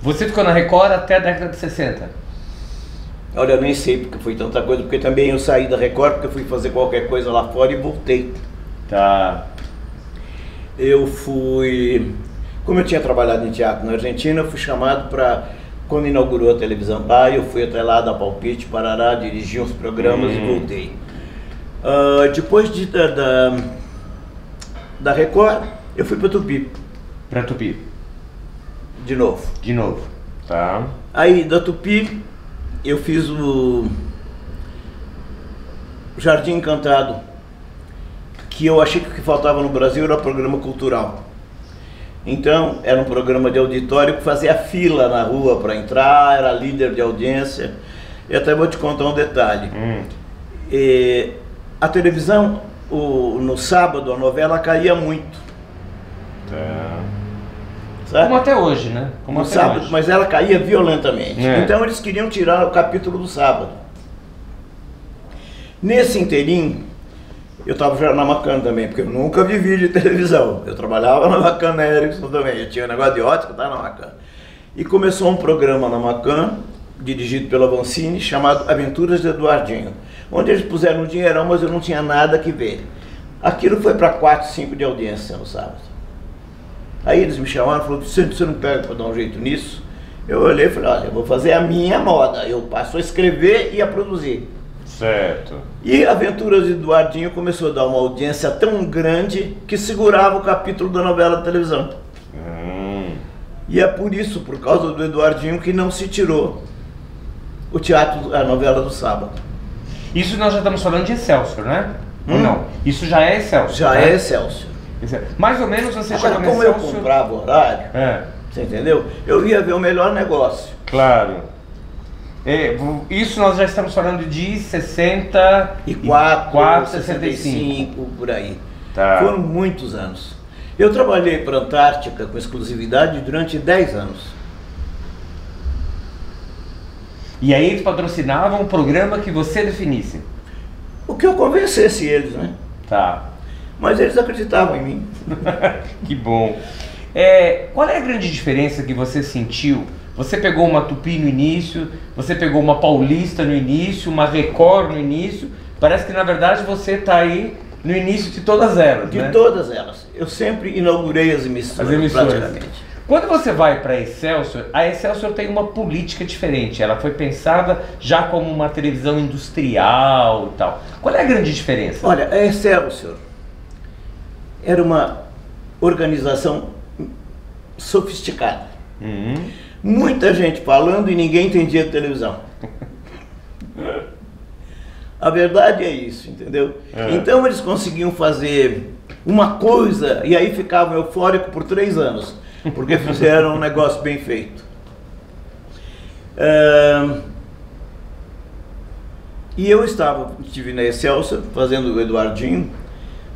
Você ficou na Record até a década de 60? Olha, eu nem sei porque foi tanta coisa, porque também eu saí da Record porque eu fui fazer qualquer coisa lá fora e voltei. Tá. Eu fui... Como eu tinha trabalhado em teatro na Argentina, eu fui chamado para... Quando inaugurou a televisão lá, eu fui até lá dar palpite, parará, dirigi uns programas e voltei. Depois da Record, eu fui para Tupi. Pra Tupi. De novo. De novo. Tá. Aí da Tupi, eu fiz o Jardim Encantado, que eu achei que o que faltava no Brasil era programa cultural. Então, era um programa de auditório que fazia fila na rua para entrar, era líder de audiência. E até vou te contar um detalhe. A televisão, no sábado, a novela caía muito. Sabe? Como até hoje, né? Como No até sábado, hoje. mas ela caía violentamente. Então eles queriam tirar o capítulo do sábado. Nesse inteirinho, eu estava já na Macan também, porque eu nunca vivi de televisão. Eu trabalhava na Macan na Ericsson também, eu tinha um negócio de ótica, estava na Macan. E começou um programa na Macan, dirigido pela Vancini, chamado Aventuras de Eduardinho, onde eles puseram um dinheirão, mas eu não tinha nada que ver. Aquilo foi para 4, 5 de audiência no sábado. Aí eles me chamaram e falaram: você não pega para dar um jeito nisso? Eu olhei e falei: olha, eu vou fazer a minha moda, eu passo a escrever e a produzir. Certo. E Aventuras de Eduardinho começou a dar uma audiência tão grande que segurava o capítulo da novela de televisão. E é por isso, por causa do Eduardinho, que não se tirou o teatro, a novela do sábado. Isso nós já estamos falando de Excelsior, né? Ou não? Isso já é Excelsior. Já né? é Excelsior. Mais ou menos você Agora, chegou no como eu Excelsior... comprava horário, você entendeu? Eu ia ver o melhor negócio. Claro. Isso nós já estamos falando de 64, 65, por aí. Tá. Foram muitos anos. Eu trabalhei para a Antártica com exclusividade durante 10 anos. E aí eles patrocinavam um programa que você definisse? O que eu convencesse eles, né? Tá. Mas eles acreditavam em mim. Que bom. Qual é a grande diferença que você sentiu? Você pegou uma Tupi no início, você pegou uma Paulista no início, uma Record no início. Parece que na verdade você está aí no início de todas elas, né? De todas elas. Eu sempre inaugurei as emissoras, praticamente. Quando você vai para a Excelsior tem uma política diferente. Ela foi pensada já como uma televisão industrial e tal. Qual é a grande diferença? Olha, a Excelsior era uma organização sofisticada. Muita gente falando e ninguém entendia de televisão. A verdade é isso, entendeu? Então eles conseguiam fazer uma coisa e aí ficavam eufóricos por 3 anos, porque fizeram um negócio bem feito. E eu estive na Excelsior fazendo o Eduardinho,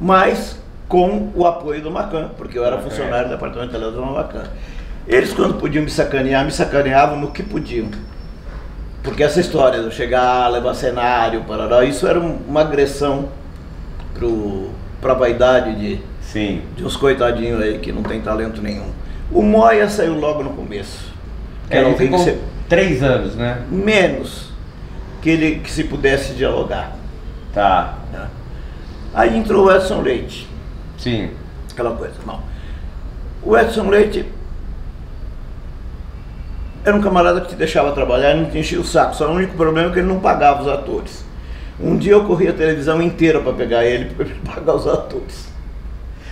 mas com o apoio do Macan, porque eu era funcionário do departamento de televisão do Macan. Eles, quando podiam me sacaneavam no que podiam. Porque essa história de eu chegar, levar cenário, parará, isso era uma agressão para a vaidade de uns coitadinhos aí que não tem talento nenhum. O Moia saiu logo no começo. Ele ficou 3 anos, né? Menos que se pudesse dialogar. Tá. Aí entrou o Edson Leite. Sim. Aquela coisa. Não. O Edson Leite era um camarada que te deixava trabalhar e não te enchia o saco. Só o único problema é que ele não pagava os atores. Um dia eu corri a televisão inteira para pegar ele, para ele pagar os atores.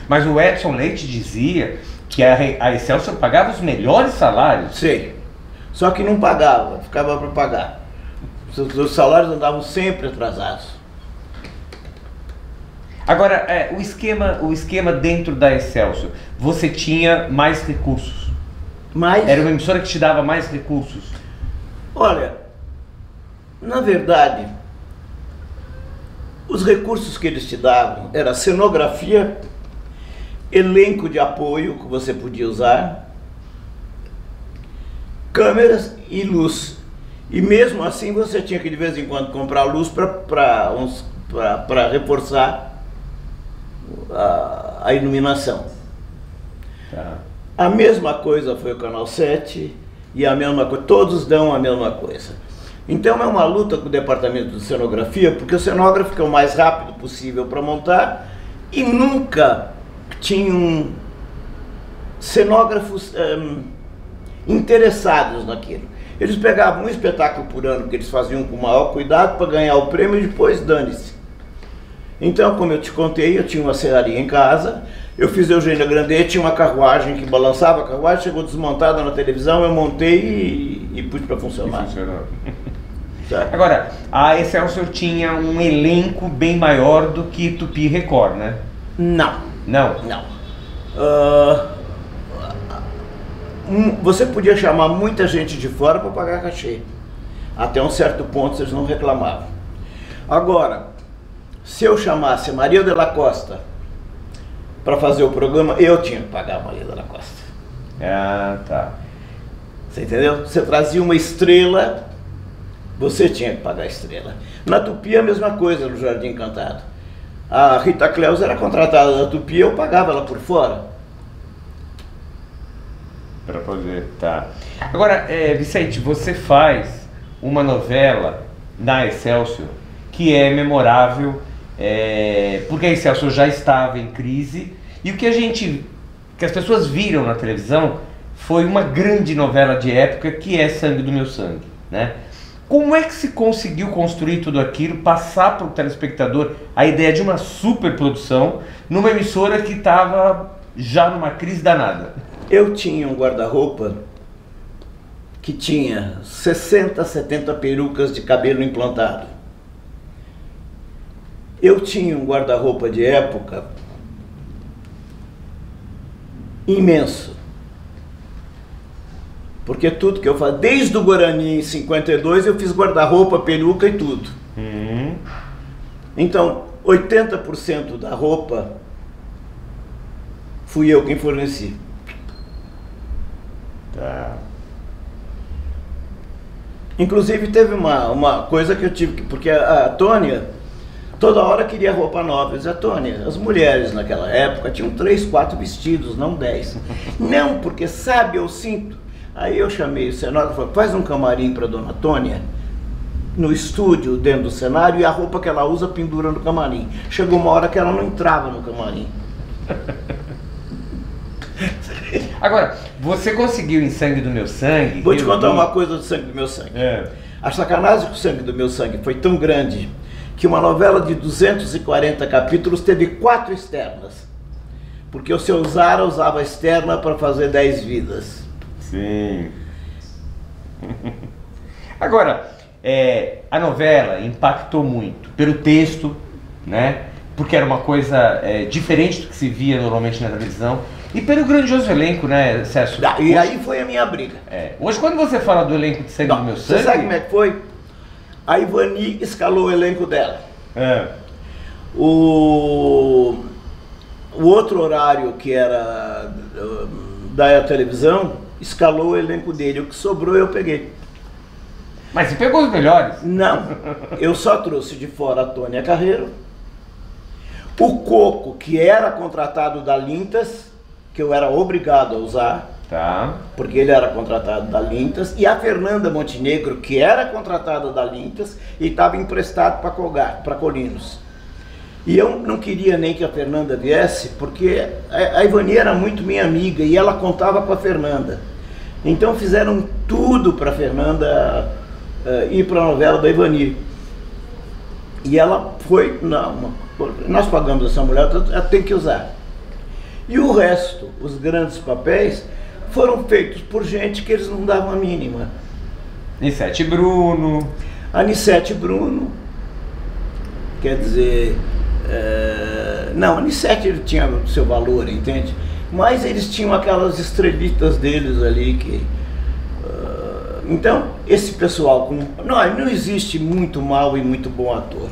Mas o Edson Leite dizia que a Excelsior pagava os melhores salários. Sei. Só que não pagava, ficava para pagar. Os salários andavam sempre atrasados. Agora, o esquema dentro da Excelsior, você tinha mais recursos? Era uma emissora que te dava mais recursos? Olha, na verdade, os recursos que eles te davam era cenografia, elenco de apoio que você podia usar, câmeras e luz. E mesmo assim você tinha que de vez em quando comprar luz para reforçar a iluminação. Tá. A mesma coisa foi o Canal 7, e a mesma coisa, todos dão a mesma coisa. Então é uma luta com o departamento de cenografia, porque o cenógrafo quer o mais rápido possível para montar e nunca tinham cenógrafos interessados naquilo. Eles pegavam um espetáculo por ano que eles faziam com o maior cuidado para ganhar o prêmio e depois dane-se. Então, como eu te contei, eu tinha uma serraria em casa, eu fiz Eugênia Grandet, tinha uma carruagem que balançava, a carruagem chegou desmontada na televisão, eu montei e pus para funcionar. Agora, a Excelsior tinha um elenco bem maior do que Tupi e Record, né? Não. Não? Não. Você podia chamar muita gente de fora para pagar cachê. Até um certo ponto vocês não reclamavam. Agora, se eu chamasse Maria de la Costa para fazer o programa, eu tinha que pagar a Maria de la Costa. Ah, tá. Você entendeu? Você trazia uma estrela, você tinha que pagar a estrela. Na Tupi a mesma coisa, no Jardim Encantado. A Rita Cleus era contratada da Tupi, eu pagava ela por fora. Para poder, tá. Agora, Vicente, você faz uma novela na Excelsior que é memorável, porque a Excelsior já estava em crise, e o que as pessoas viram na televisão foi uma grande novela de época que é Sangue do Meu Sangue, né? Como é que se conseguiu construir tudo aquilo, passar para o telespectador a ideia de uma superprodução numa emissora que estava já numa crise danada? Eu tinha um guarda-roupa que tinha 60, 70 perucas de cabelo implantado. Eu tinha um guarda-roupa de época imenso. Porque tudo que eu faço, desde o Guarani em 52, eu fiz guarda-roupa, peruca e tudo. Então, 80% da roupa fui eu quem forneci. Tá. Inclusive teve uma coisa que eu tive, porque a Tônia toda hora queria roupa nova. A Tônia, as mulheres naquela época tinham 3, 4 vestidos, não 10. Não, porque sabe, eu sinto. Aí eu chamei o cenógrafo e falei, faz um camarim para Dona Tônia, no estúdio, dentro do cenário, e a roupa que ela usa pendura no camarim. Chegou uma hora que ela não entrava no camarim. Agora, você conseguiu em Sangue do Meu Sangue... Vou te contar uma coisa do Sangue do Meu Sangue. É. A sacanagem com o Sangue do Meu Sangue foi tão grande que uma novela de 240 capítulos teve 4 externas. Porque o seu Zara usava a externa para fazer 10 vidas. Sim. Agora, a novela impactou muito pelo texto, né? Porque era uma coisa diferente do que se via normalmente na televisão. E pelo grandioso elenco, né, César? E aí foi a minha briga. Hoje, quando você fala do elenco de Sangue do Meu Sangue... Você sabe como é que foi? A Ivani escalou o elenco dela. O outro horário, que era da televisão, escalou o elenco dele. O que sobrou eu peguei. Mas você pegou os melhores? Não. Eu só trouxe de fora a Tônia Carreiro, o Coco, que era contratado da Lintas, que eu era obrigado a usar, tá, porque ele era contratado da Lintas, e a Fernanda Montenegro, que era contratada da Lintas e estava emprestado para Colinos. E eu não queria nem que a Fernanda viesse, porque a Ivani era muito minha amiga e ela contava com a Fernanda. Então fizeram tudo para a Fernanda ir para a novela da Ivani. E ela foi, não, nós pagamos essa mulher, ela tem que usar. E o resto, os grandes papéis, foram feitos por gente que eles não davam a mínima. Anissete Bruno. Anissete Bruno, quer dizer, não, Anissete ele tinha o seu valor, entende? Mas eles tinham aquelas estrelitas deles ali que... então, esse pessoal, não existe muito mau e muito bom ator,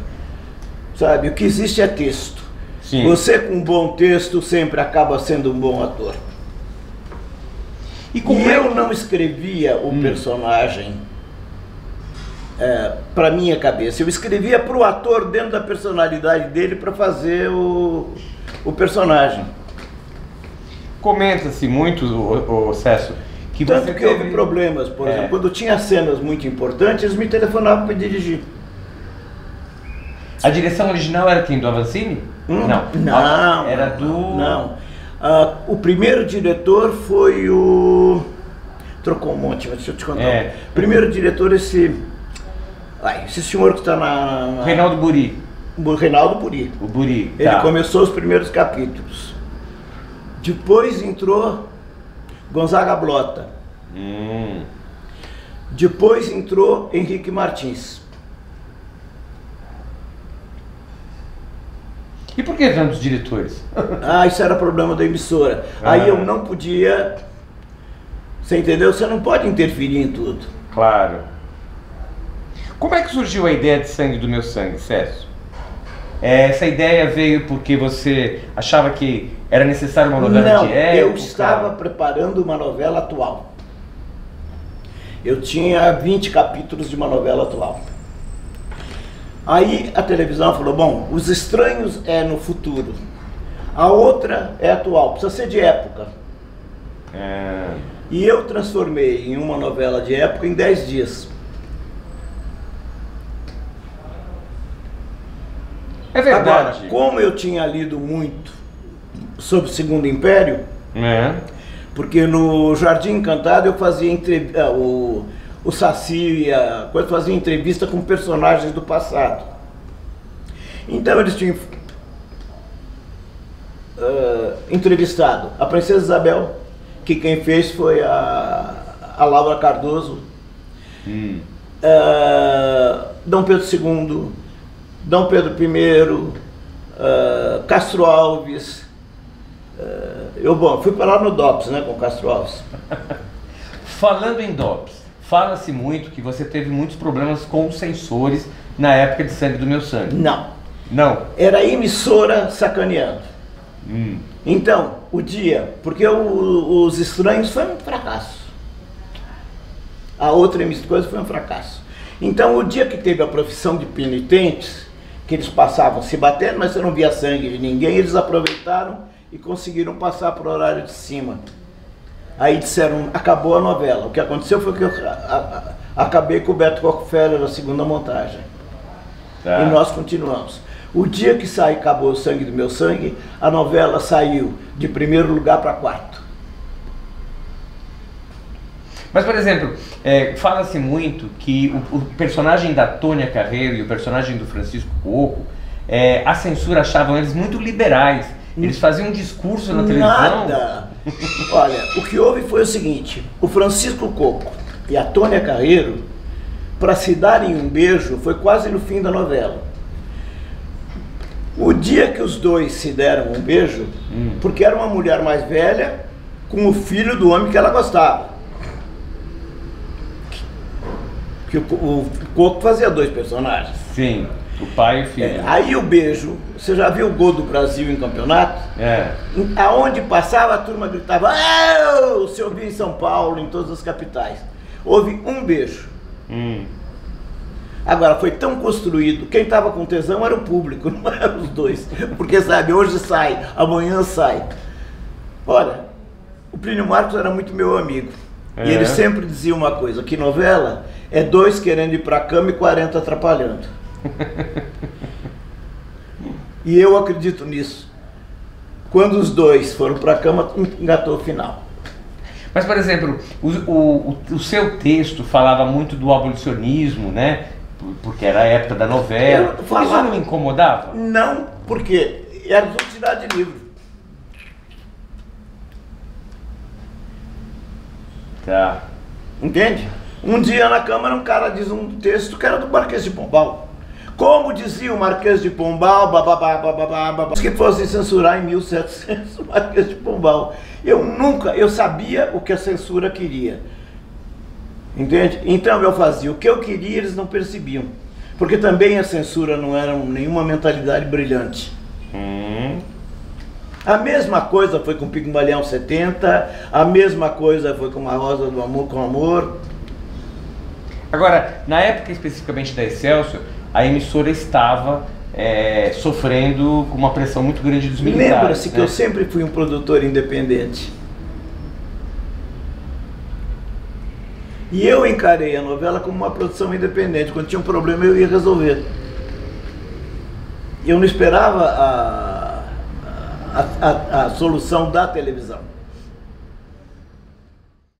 sabe? O que existe é texto. Sim. Você com um bom texto sempre acaba sendo um bom ator. E eu não escrevia o personagem para minha cabeça, eu escrevia para o ator dentro da personalidade dele para fazer o personagem. Comenta-se muito, César, que Que Tanto você que houve problemas, por exemplo, quando tinha cenas muito importantes, eles me telefonavam para dirigir. A direção original era quem? Do Avancini? Não. Não. Era do... Não. O primeiro diretor foi o... Trocou um monte, mas deixa eu te contar. O primeiro diretor, esse senhor que está na... Reinaldo Buri. O Reinaldo Buri. O Buri, Ele começou os primeiros capítulos. Depois entrou Gonzaga Blota. Depois entrou Henrique Martins. E por que tantos diretores? Isso era problema da emissora. Aí eu não podia... Você entendeu? Você não pode interferir em tudo. Claro. Como é que surgiu a ideia de Sangue do Meu Sangue, Cécio? Essa ideia veio porque você achava que era necessário uma novela de época? Eu estava preparando uma novela atual. Eu tinha 20 capítulos de uma novela atual. Aí a televisão falou, bom, Os Estranhos é no futuro. A outra é atual, precisa ser de época. E eu transformei em uma novela de época em 10 dias. É verdade. Agora, como eu tinha lido muito sobre o Segundo Império, porque no Jardim Encantado eu fazia o Saci e a coisa fazia entrevista com personagens do passado. Então eles tinham entrevistado a Princesa Isabel, que quem fez foi a Laura Cardoso, Dom Pedro II, Dom Pedro I, Castro Alves. Eu fui para lá no DOPS, né, com Castro Alves. Falando em DOPS, fala-se muito que você teve muitos problemas com os censores na época de Sangue do Meu Sangue. Não. Era a emissora sacaneando. Então, porque Os Estranhos foi um fracasso. A outra coisa foi um fracasso. Então, o dia que teve a Profissão de Penitentes, que eles passavam se batendo, mas você não via sangue de ninguém, eles aproveitaram e conseguiram passar para o horário de cima. Aí disseram, acabou a novela. O que aconteceu foi que eu acabei com o Beto Rockefeller na segunda montagem. E nós continuamos. O dia que acabou O Sangue do Meu Sangue, a novela saiu de primeiro lugar para quarto. Mas, por exemplo, fala-se muito que o personagem da Tônia Carreiro e o personagem do Francisco Coco, a censura achavam eles muito liberais. Eles faziam um discurso na televisão. Nada! Olha, o que houve foi o seguinte, o Francisco Coco e a Tônia Carreiro, para se darem um beijo, foi quase no fim da novela. O dia que os dois se deram um beijo, porque era uma mulher mais velha com o filho do homem que ela gostava. Que o Coco fazia dois personagens. Sim, o pai e o filho. Aí o beijo, você já viu o gol do Brasil em campeonato? Aonde passava a turma gritava, se ouvia em São Paulo, em todas as capitais. Houve um beijo. Agora, foi tão construído, quem estava com tesão era o público, não eram os dois. Porque, sabe, hoje sai, amanhã sai. Olha, o Plínio Marcos era muito meu amigo. E ele sempre dizia uma coisa, que novela é 2 querendo ir pra cama e 40 atrapalhando. E eu acredito nisso. Quando os dois foram pra cama, engatou o final. Mas, por exemplo, o seu texto falava muito do abolicionismo, né? Porque era a época da novela. Isso não me incomodava? Não, porque era tudo cidade de livro. Tá. Entende? Um dia na Câmara um cara diz um texto que era do Marquês de Pombal. Como dizia o Marquês de Pombal, que fosse censurar em 1700 o Marquês de Pombal. Eu sabia o que a censura queria. Entende? Então eu fazia o que eu queria, eles não percebiam. Porque também a censura não era nenhuma mentalidade brilhante. A mesma coisa foi com Pigmalião 70, a mesma coisa foi com A Rosa do Amor com Amor. Agora, na época especificamente da Excelsior, a emissora estava sofrendo com uma pressão muito grande dos militares. Lembra-se que eu sempre fui um produtor independente. E eu encarei a novela como uma produção independente. Quando tinha um problema eu ia resolver. Eu não esperava a solução da televisão.